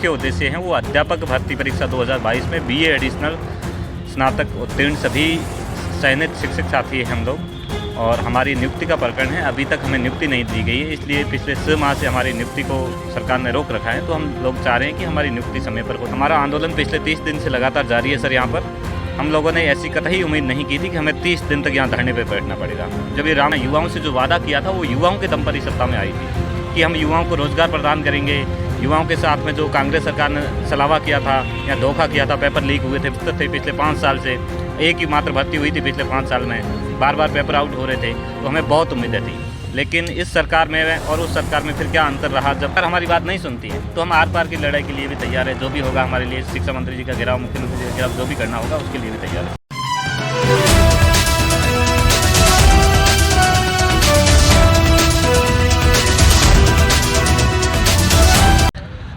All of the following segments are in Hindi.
मुख्य उद्देश्य हैं वो अध्यापक भर्ती परीक्षा 2022 में बीए एडिशनल स्नातक उत्तीर्ण सभी चयनित शिक्षक साथी हैं हम लोग, और हमारी नियुक्ति का प्रकरण है। अभी तक हमें नियुक्ति नहीं दी गई है, इसलिए पिछले 6 माह से हमारी नियुक्ति को सरकार ने रोक रखा है। तो हम लोग चाह रहे हैं कि हमारी नियुक्ति समय पर हो। हमारा आंदोलन पिछले 30 दिन से लगातार जारी है सर। यहाँ पर हम लोगों ने ऐसी कतई उम्मीद नहीं की थी कि हमें 30 दिन तक यहाँ धरने पर बैठना पड़ेगा। जब ये राम युवाओं से जो वादा किया था वो युवाओं के दम पर ही सत्ता में आई थी कि हम युवाओं को रोजगार प्रदान करेंगे। युवाओं के साथ में जो कांग्रेस सरकार ने छलावा किया था या धोखा किया था, पेपर लीक हुए थे पिछले 5 साल से, एक ही मात्र भर्ती हुई थी पिछले 5 साल में, बार बार पेपर आउट हो रहे थे, तो हमें बहुत उम्मीदें थी। लेकिन इस सरकार में और उस सरकार में फिर क्या अंतर रहा, जब तक हमारी बात नहीं सुनती है तो हम आर पार की लड़ाई के लिए भी तैयार है। जो भी होगा हमारे लिए, शिक्षा मंत्री जी का घेराव, मुख्यमंत्री जी का घेराव, जो भी करना होगा उसके लिए भी तैयार है।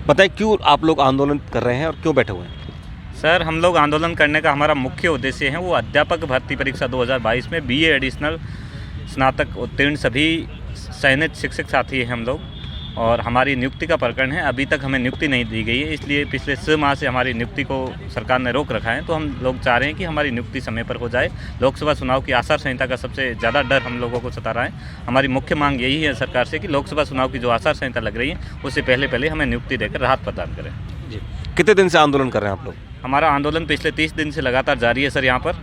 बताइए क्यों आप लोग आंदोलन कर रहे हैं और क्यों बैठे हुए हैं? सर, हम लोग आंदोलन करने का हमारा मुख्य उद्देश्य है वो अध्यापक भर्ती परीक्षा 2022 में बीए एडिशनल स्नातक उत्तीर्ण सभी चयनित शिक्षक साथी हैं हम लोग, और हमारी नियुक्ति का प्रकरण है। अभी तक हमें नियुक्ति नहीं दी गई है, इसलिए पिछले 6 माह से हमारी नियुक्ति को सरकार ने रोक रखा है। तो हम लोग चाह रहे हैं कि हमारी नियुक्ति समय पर हो जाए। लोकसभा चुनाव की आचार संहिता का सबसे ज़्यादा डर हम लोगों को सता रहा है। हमारी मुख्य मांग यही है सरकार से कि लोकसभा चुनाव की जो आचार संहिता लग रही है उससे पहले हमें नियुक्ति देकर राहत प्रदान करें। जी, कितने दिन से आंदोलन कर रहे हैं आप लोग? हमारा आंदोलन पिछले 30 दिन से लगातार जारी है सर। यहाँ पर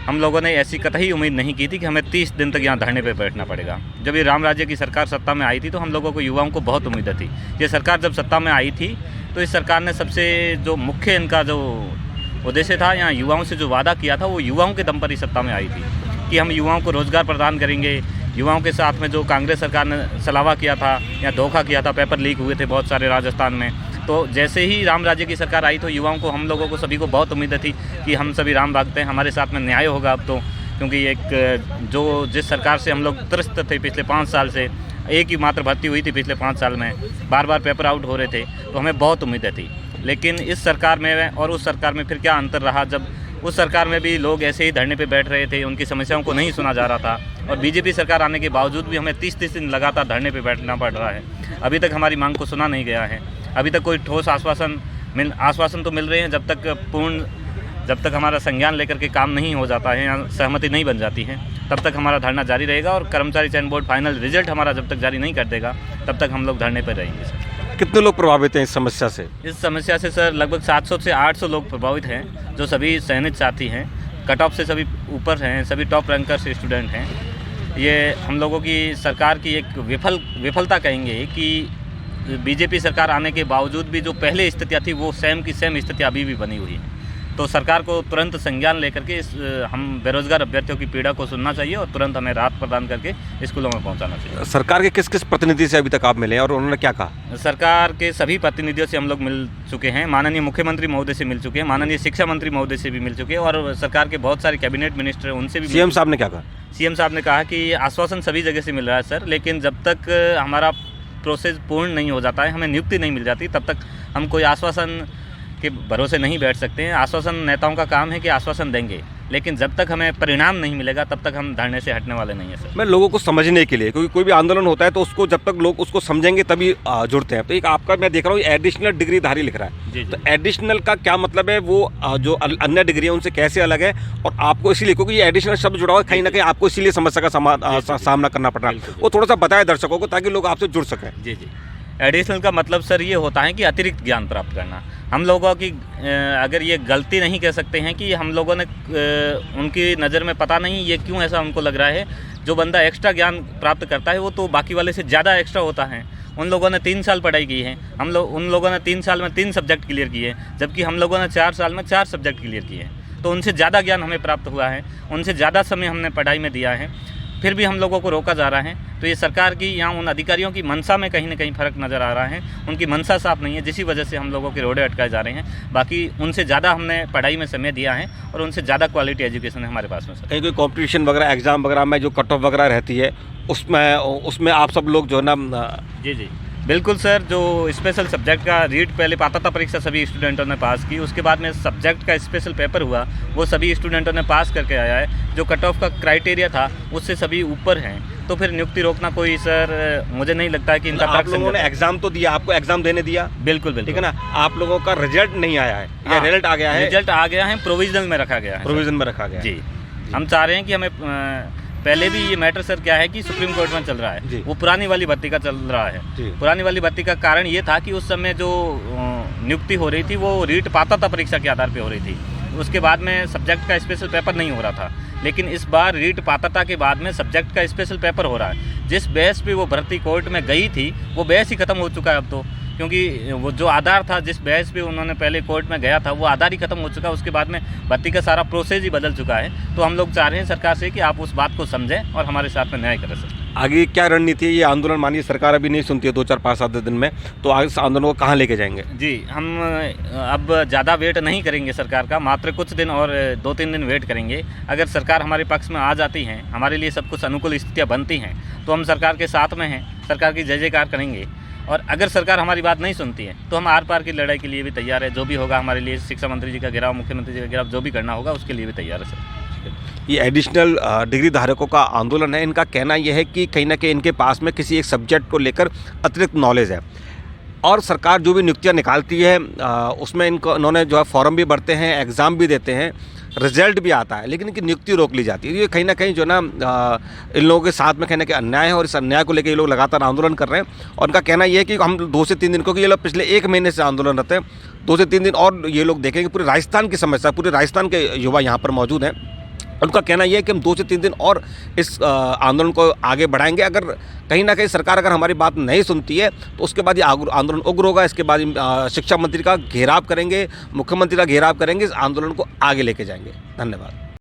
हम लोगों ने ऐसी कतई उम्मीद नहीं की थी कि हमें 30 दिन तक यहाँ धरने पे बैठना पड़ेगा। जब ये राम राज्य की सरकार सत्ता में आई थी तो हम लोगों को, युवाओं को बहुत उम्मीदें थी। ये सरकार जब सत्ता में आई थी तो इस सरकार ने सबसे जो मुख्य इनका जो उद्देश्य था, यहाँ युवाओं से जो वादा किया था वो युवाओं के दम पर ही सत्ता में आई थी कि हम युवाओं को रोजगार प्रदान करेंगे। युवाओं के साथ में जो कांग्रेस सरकार ने छलावा किया था या धोखा किया था, पेपर लीक हुए थे बहुत सारे राजस्थान में, तो जैसे ही राम राज्य की सरकार आई तो युवाओं को, हम लोगों को, सभी को बहुत उम्मीदें थी कि हम सभी राम भक्त हैं, हमारे साथ में न्याय होगा अब तो। क्योंकि एक जो जिस सरकार से हम लोग त्रस्त थे पिछले 5 साल से, एक ही मात्र भर्ती हुई थी पिछले 5 साल में, बार बार पेपर आउट हो रहे थे, तो हमें बहुत उम्मीदें थी। लेकिन इस सरकार में और उस सरकार में फिर क्या अंतर रहा, जब उस सरकार में भी लोग ऐसे ही धरने पे बैठ रहे थे, उनकी समस्याओं को नहीं सुना जा रहा था, और बीजेपी सरकार आने के बावजूद भी हमें 30-30 दिन लगातार धरने पे बैठना पड़ रहा है। अभी तक हमारी मांग को सुना नहीं गया है। अभी तक कोई ठोस आश्वासन तो मिल रहे हैं, जब तक हमारा संज्ञान लेकर के काम नहीं हो जाता है या सहमति नहीं बन जाती है, तब तक हमारा धरना जारी रहेगा। और कर्मचारी चयन बोर्ड फाइनल रिजल्ट हमारा जब तक जारी नहीं कर देगा तब तक हम लोग धरने पर रहेंगे सर। कितने लोग प्रभावित हैं इस समस्या से? इस समस्या से सर लगभग 700 से 800 लोग प्रभावित हैं, जो सभी चयनित साथी हैं, कट ऑफ से सभी ऊपर हैं, सभी टॉप रैंकर से स्टूडेंट हैं। ये हम लोगों की सरकार की एक विफलता कहेंगे कि बीजेपी सरकार आने के बावजूद भी जो पहले स्थितियाँ थी वो सेम की सेम स्थिति अभी भी बनी हुई है। तो सरकार को तुरंत संज्ञान लेकर के हम बेरोजगार अभ्यर्थियों की पीड़ा को सुनना चाहिए और तुरंत हमें राहत प्रदान करके स्कूलों में पहुंचाना चाहिए। सरकार के किस किस प्रतिनिधि से अभी तक आप मिले हैं और उन्होंने क्या कहा? सरकार के सभी प्रतिनिधियों से हम लोग मिल चुके हैं। माननीय मुख्यमंत्री महोदय से मिल चुके हैं, माननीय शिक्षा मंत्री महोदय से भी मिल चुके हैं, और सरकार के बहुत सारे कैबिनेट मिनिस्टर हैं उनसे भी। सीएम साहब ने क्या कहा? सीएम साहब ने कहा कि आश्वासन सभी जगह से मिल रहा है सर, लेकिन जब तक हमारा प्रोसेस पूर्ण नहीं हो जाता है, हमें नियुक्ति नहीं मिल जाती, तब तक हम कोई आश्वासन के भरोसे नहीं बैठ सकते हैं। आश्वासन नेताओं का काम है कि आश्वासन देंगे, लेकिन जब तक हमें परिणाम नहीं मिलेगा तब तक हम धरने से हटने वाले नहीं हैं सर। मैं लोगों को समझने के लिए, क्योंकि कोई भी आंदोलन होता है तो उसको जब तक लोग उसको समझेंगे तभी जुड़ते हैं। तो एक आपका मैं देख रहा हूँ एडिशनल डिग्री धारी लिख रहा है जी। तो एडिशनल का क्या मतलब है? वो जो अन्य डिग्री है उनसे कैसे अलग है? और आपको इसीलिए, क्योंकि ये एडिशनल शब्द जुड़ा हुआ है, कहीं ना कहीं आपको इसीलिए समस्या का सामना करना पड़ रहा है, वो थोड़ा सा बताएं दर्शकों को ताकि लोग आपसे जुड़ सकें। जी। एडिशनल का मतलब सर ये होता है कि अतिरिक्त ज्ञान प्राप्त करना। हम लोगों की अगर ये गलती नहीं कह सकते हैं कि हम लोगों ने उनकी नज़र में पता नहीं ये क्यों ऐसा उनको लग रहा है, जो बंदा एक्स्ट्रा ज्ञान प्राप्त करता है वो तो बाकी वाले से ज़्यादा एक्स्ट्रा होता है। उन लोगों ने 3 साल पढ़ाई की है, उन लोगों ने 3 साल में 3 सब्जेक्ट क्लियर किए, जबकि हम लोगों ने 4 साल में 4 सब्जेक्ट क्लियर किए। तो उनसे ज़्यादा ज्ञान हमें प्राप्त हुआ है, उनसे ज़्यादा समय हमने पढ़ाई में दिया है, फिर भी हम लोगों को रोका जा रहा है। तो ये सरकार की, यहाँ उन अधिकारियों की मंशा में कहीं ना कहीं फ़र्क नज़र आ रहा है। उनकी मंशा साफ नहीं है, जिसी वजह से हम लोगों के रोडे अटकाए जा रहे हैं। बाकी उनसे ज़्यादा हमने पढ़ाई में समय दिया है और उनसे ज़्यादा क्वालिटी एजुकेशन है हमारे पास में सर। कहीं कोई कॉम्पिटिशन वगैरह, एग्जाम वगैरह में जो कट ऑफ वगैरह रहती है उसमें आप सब लोग जो है ना। जी। बिल्कुल सर, जो स्पेशल सब्जेक्ट का रीट पहले पात्रता परीक्षा सभी स्टूडेंटों ने पास की, उसके बाद में सब्जेक्ट का स्पेशल पेपर हुआ, वो सभी स्टूडेंटों ने पास करके आया है। जो कट ऑफ का क्राइटेरिया था उससे सभी ऊपर हैं, तो फिर नियुक्ति रोकना कोई सर मुझे नहीं लगता है कि इनका आप लोगों ने एग्जाम तो दिया, आपको एग्जाम देने दिया, बिल्कुल बिल्कुल, ठीक है ना। आप लोगों का रिजल्ट नहीं आया है या रिजल्ट आ गया है? रिजल्ट आ गया है, प्रोविजनल में रखा गया है, प्रोविजन में रखा गया है। जी। हम चाह रहे हैं कि हमें पहले भी ये मैटर सर क्या है कि सुप्रीम कोर्ट में चल रहा है, वो पुरानी वाली भर्ती का चल रहा है। पुरानी वाली भर्ती का कारण ये था कि उस समय जो नियुक्ति हो रही थी वो रीट पात्रता परीक्षा के आधार पे हो रही थी, उसके बाद में सब्जेक्ट का स्पेशल पेपर नहीं हो रहा था। लेकिन इस बार रीट पात्रता के बाद में सब्जेक्ट का स्पेशल पेपर हो रहा है। जिस बहस पे वो भर्ती कोर्ट में गई थी वो बहस ही खत्म हो चुका है अब तो, क्योंकि वो जो आधार था, जिस बहस पे उन्होंने पहले कोर्ट में गया था, वो आधार ही खत्म हो चुका है। उसके बाद में भर्ती का सारा प्रोसेस ही बदल चुका है। तो हम लोग चाह रहे हैं सरकार से कि आप उस बात को समझें और हमारे साथ में न्याय करें सर। आगे क्या रणनीति है? ये आंदोलन मानिए सरकार अभी नहीं सुनती है 2, 4, 5, 7 दिन में, तो आगे इस आंदोलन को कहाँ लेके जाएंगे? जी, हम अब ज़्यादा वेट नहीं करेंगे सरकार का, मात्र कुछ दिन और 2-3 दिन वेट करेंगे। अगर सरकार हमारे पक्ष में आ जाती है, हमारे लिए सब कुछ अनुकूल स्थितियाँ बनती हैं, तो हम सरकार के साथ में हैं, सरकार की जय जयकार करेंगे। और अगर सरकार हमारी बात नहीं सुनती है तो हम आर पार की लड़ाई के लिए भी तैयार है। जो भी होगा हमारे लिए, शिक्षा मंत्री जी का घेराव, मुख्यमंत्री जी का घेराव, जो भी करना होगा उसके लिए भी तैयार है सर। ये एडिशनल डिग्री धारकों का आंदोलन है। इनका कहना यह है कि कहीं ना कहीं इनके पास में किसी एक सब्जेक्ट को लेकर अतिरिक्त नॉलेज है, और सरकार जो भी नियुक्तियां निकालती है उसमें इन्होंने जो है फॉर्म भी भरते हैं, एग्ज़ाम भी देते हैं, रिजल्ट भी आता है, लेकिन इनकी नियुक्ति रोक ली जाती है। ये कहीं ना कहीं जो ना इन लोगों के साथ में कहने के अन्याय है, और इस अन्याय को लेकर ये लोग लगातार आंदोलन कर रहे हैं। और उनका कहना ये है कि हम 2 से 3 दिन, क्योंकि ये लोग पिछले 1 महीने से आंदोलन रहते हैं, 2 से 3 दिन और ये लोग देखेंगे। पूरे राजस्थान की समस्या, पूरे राजस्थान के युवा यहाँ पर मौजूद हैं। उनका कहना यह है कि हम 2 से 3 दिन और इस आंदोलन को आगे बढ़ाएंगे। अगर कहीं ना कहीं सरकार अगर हमारी बात नहीं सुनती है तो उसके बाद ये आंदोलन उग्र होगा। इसके बाद शिक्षा मंत्री का घेराव करेंगे, मुख्यमंत्री का घेराव करेंगे, इस आंदोलन को आगे लेके जाएंगे। धन्यवाद।